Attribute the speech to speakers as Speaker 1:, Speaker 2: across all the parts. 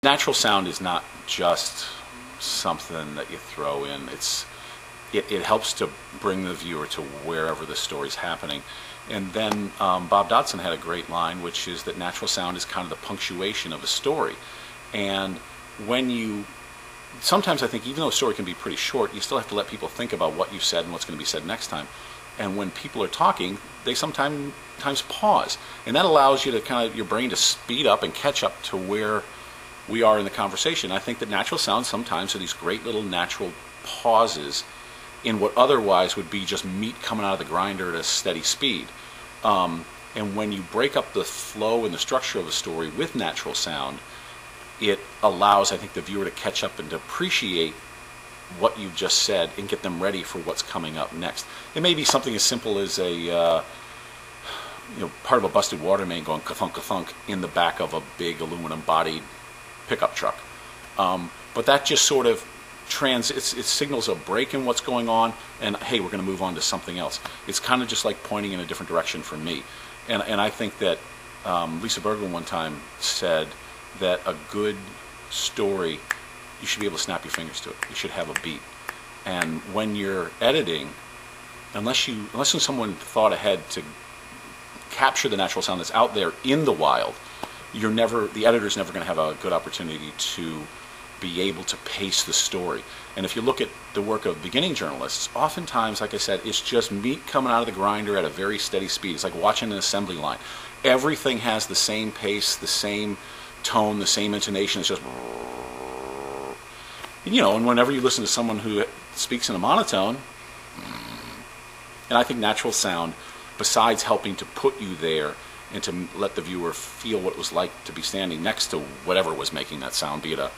Speaker 1: natural sound is not just something that you throw in. It helps to bring the viewer to wherever the story's happening. And then Bob Dodson had a great line, which is that natural sound is kind of the punctuation of a story. And sometimes I think even though a story can be pretty short, you still have to let people think about what you've said and what's going to be said next time. And when people are talking, they sometimes pause. And that allows you to your brain to speed up and catch up to where we are in the conversation. I think that natural sound sometimes are these great little natural pauses in what otherwise would be just meat coming out of the grinder at a steady speed. And when you break up the flow and the structure of a story with natural sound, it allows, I think, the viewer to catch up and to appreciate what you've just said and get them ready for what's coming up next. It may be something as simple as part of a busted water main going ka-thunk, ka-thunk in the back of a big aluminum-bodied pickup truck. But that just sort of it signals a break in what's going on, and hey, we're going to move on to something else. It's kind of just like pointing in a different direction for me. And I think that Lisa Bergman one time said that a good story, you should be able to snap your fingers to it. You should have a beat. And when you're editing, unless someone thought ahead to capture the natural sound that's out there in the wild, the editor's never going to have a good opportunity to be able to pace the story. And if you look at the work of beginning journalists, oftentimes, like I said, it's just meat coming out of the grinder at a very steady speed. It's like watching an assembly line. Everything has the same pace, the same tone, the same intonation. It's just, and whenever you listen to someone who speaks in a monotone, and I think natural sound, besides helping to put you there and to let the viewer feel what it was like to be standing next to whatever was making that sound, be it a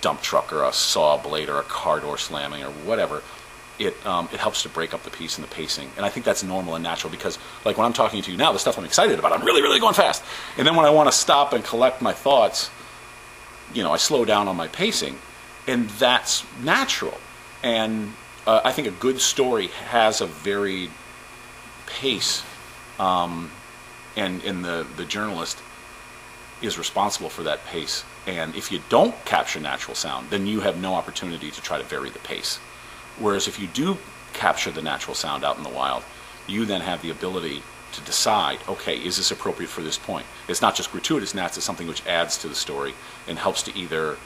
Speaker 1: dump truck or a saw blade or a car door slamming or whatever, it helps to break up the piece and the pacing. And I think that's normal and natural, because like when I'm talking to you now, the stuff I'm excited about, I'm really, really going fast. And then when I want to stop and collect my thoughts, I slow down on my pacing, and that's natural. And I think a good story has a varied pace, and the journalist is responsible for that pace. And if you don't capture natural sound, then you have no opportunity to try to vary the pace. Whereas if you do capture the natural sound out in the wild, you then have the ability to decide, okay, is this appropriate for this point? It's not just gratuitous, and it's something which adds to the story and helps to either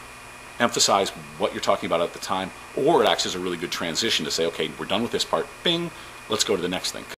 Speaker 1: emphasize what you're talking about at the time, or it acts as a really good transition to say, okay, we're done with this part, bing, let's go to the next thing.